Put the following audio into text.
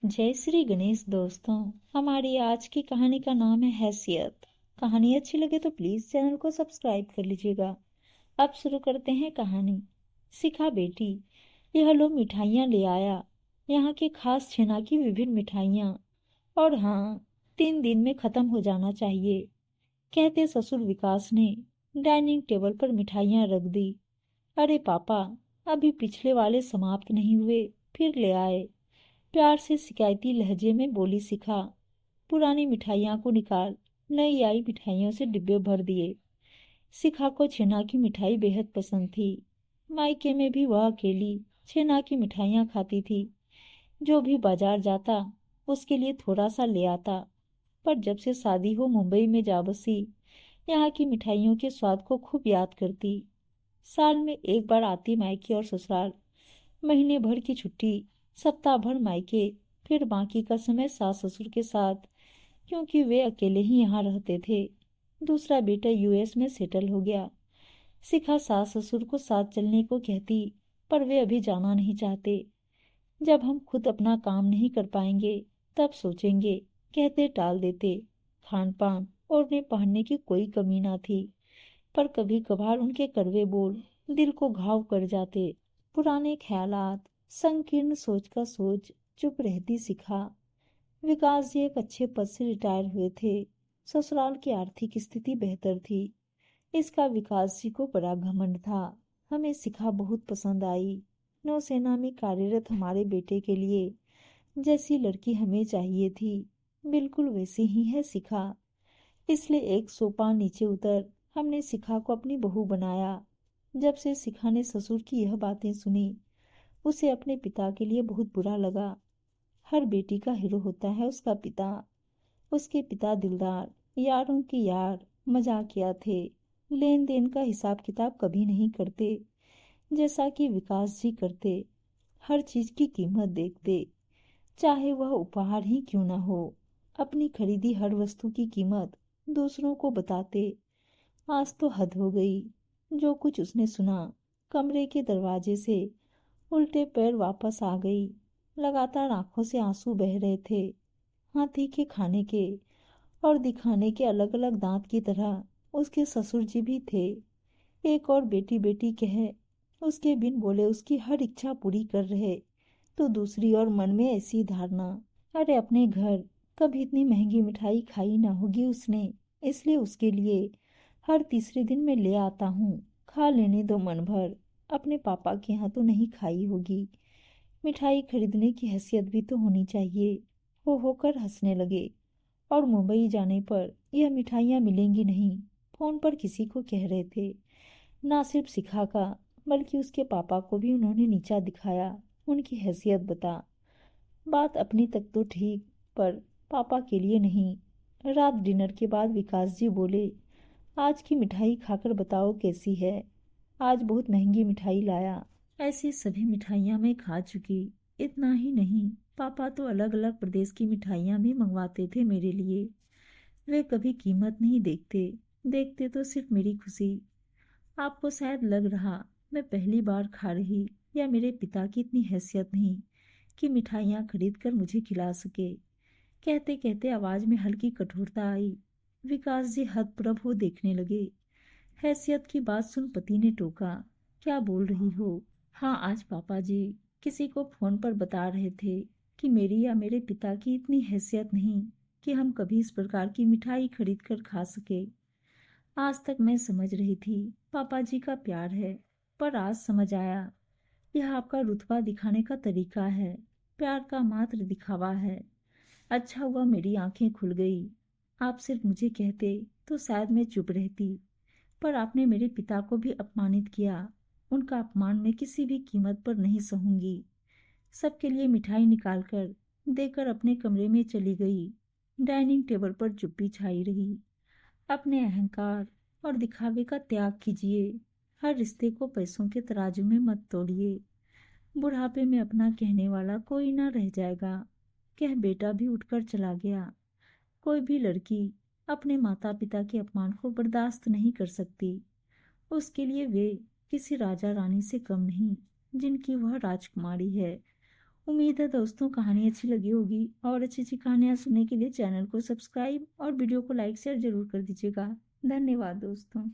जय श्री गणेश दोस्तों। हमारी आज की कहानी का नाम है हैसियत। कहानी अच्छी लगे तो प्लीज चैनल को सब्सक्राइब कर लीजिएगा। अब शुरू करते हैं कहानी। शिखा बेटी, यह लो मिठाइयाँ ले आया, यहाँ की खास छेना की विभिन्न मिठाइयाँ। और हाँ, 3 दिन में खत्म हो जाना चाहिए, कहते ससुर विकास ने डाइनिंग टेबल पर मिठाइयाँ रख दी। अरे पापा, अभी पिछले वाले समाप्त नहीं हुए, फिर ले आए, प्यार से शिकायती लहजे में बोली शिखा। पुरानी मिठाइयों को निकाल नई आई मिठाइयों से डिब्बे भर दिए। शिखा को छेना की मिठाई बेहद पसंद थी। मायके में भी वह अकेली छेना की मिठाइयाँ खाती थी। जो भी बाजार जाता उसके लिए थोड़ा सा ले आता। पर जब से शादी हो मुंबई में जा बसी, यहाँ की मिठाइयों के स्वाद को खूब याद करती। साल में एक बार आती मायके और ससुराल, महीने भर की छुट्टी, सप्ताह भर मायके, फिर बाकी का समय सास ससुर के साथ, क्योंकि वे अकेले ही यहाँ रहते थे। दूसरा बेटा यूएस में सेटल हो गया। शिखा सास ससुर को साथ चलने को कहती, पर वे अभी जाना नहीं चाहते। जब हम खुद अपना काम नहीं कर पाएंगे तब सोचेंगे, कहते टाल देते। खान पान ओढ़ने पहनने की कोई कमी ना थी, पर कभी कभार उनके कड़वे बोल दिल को घाव कर जाते। पुराने ख्यालात, संकीर्ण सोच का सोच चुप रहती शिखा। विकास जी एक अच्छे पद से रिटायर हुए थे। ससुराल की आर्थिक स्थिति बेहतर थी। इसका विकास जी को बड़ा घमंड था। हमें शिखा बहुत पसंद आई। नौसेना में कार्यरत हमारे बेटे के लिए जैसी लड़की हमें चाहिए थी, बिल्कुल वैसी ही है शिखा। इसलिए एक सोपान नीचे उतर हमने शिखा को अपनी बहू बनाया। जब से शिखा ने ससुर की यह बातें सुनी, उसे अपने पिता के लिए बहुत बुरा लगा। हर बेटी का हीरो होता है उसका पिता। उसके पिता दिलदार, यारों के यार, मजाकिया थे। लेन देन का हिसाब किताब कभी नहीं करते, जैसा कि विकास जी करते। हर चीज की कीमत देखते, चाहे वह उपहार ही क्यों न हो। अपनी खरीदी हर वस्तु की कीमत दूसरों को बताते। आज तो हद हो गई। जो कुछ उसने सुना, कमरे के दरवाजे से उल्टे पैर वापस आ गई। लगातार आंखों से आंसू बह रहे थे। हाथी के खाने के और दिखाने के अलग अलग दांत की तरह उसके ससुर जी भी थे। एक और बेटी बेटी कहे उसके बिन बोले उसकी हर इच्छा पूरी कर रहे, तो दूसरी ओर मन में ऐसी धारणा, अरे अपने घर कभी इतनी महंगी मिठाई खाई ना होगी उसने, इसलिए उसके लिए हर तीसरे दिन मैं ले आता हूँ, खा लेने दो मन भर। अपने पापा के यहाँ तो नहीं खाई होगी। मिठाई खरीदने की हैसियत भी तो होनी चाहिए। हो होकर हंसने लगे। और मुंबई जाने पर यह मिठाइयाँ मिलेंगी नहीं, फोन पर किसी को कह रहे थे। ना सिर्फ शिखा का, बल्कि उसके पापा को भी उन्होंने नीचा दिखाया। उनकी हैसियत बता। बात अपनी तक तो ठीक, पर पापा के लिए नहीं। रात डिनर के बाद विकास जी बोले, आज की मिठाई खाकर बताओ कैसी है। आज बहुत महंगी मिठाई लाया। ऐसी सभी मिठाइयाँ मैं खा चुकी। इतना ही नहीं, पापा तो अलग अलग प्रदेश की मिठाइयाँ भी मंगवाते थे मेरे लिए। वे कभी कीमत नहीं देखते, देखते तो सिर्फ मेरी खुशी। आपको शायद लग रहा मैं पहली बार खा रही, या मेरे पिता की इतनी हैसियत नहीं कि मिठाइयाँ खरीद कर मुझे खिला सके। कहते कहते आवाज में हल्की कठोरता आई। विकास जी हतप्रभ हो देखने लगे। हैसियत की बात सुन पति ने टोका, क्या बोल रही हो। हाँ, आज पापा जी किसी को फोन पर बता रहे थे कि मेरी या मेरे पिता की इतनी हैसियत नहीं कि हम कभी इस प्रकार की मिठाई खरीद कर खा सके। आज तक मैं समझ रही थी पापा जी का प्यार है, पर आज समझ आया यह आपका रुतबा दिखाने का तरीका है, प्यार का मात्र दिखावा है। अच्छा हुआ मेरी आंखें खुल गई। आप सिर्फ मुझे कहते तो शायद मैं चुप रहती, पर आपने मेरे पिता को भी अपमानित किया। उनका अपमान मैं किसी भी कीमत पर नहीं सहूंगी। सबके लिए मिठाई निकालकर देकर अपने कमरे में चली गई। डाइनिंग टेबल पर चुप्पी छाई रही। अपने अहंकार और दिखावे का त्याग कीजिए। हर रिश्ते को पैसों के तराजू में मत तोड़िए। बुढ़ापे में अपना कहने वाला कोई ना रह जाएगा, कह बेटा भी उठकर चला गया। कोई भी लड़की अपने माता पिता के अपमान को बर्दाश्त नहीं कर सकती। उसके लिए वे किसी राजा रानी से कम नहीं, जिनकी वह राजकुमारी है। उम्मीद है दोस्तों कहानी अच्छी लगी होगी, और अच्छी अच्छी कहानियाँ सुनने के लिए चैनल को सब्सक्राइब और वीडियो को लाइक शेयर जरूर कर दीजिएगा। धन्यवाद दोस्तों।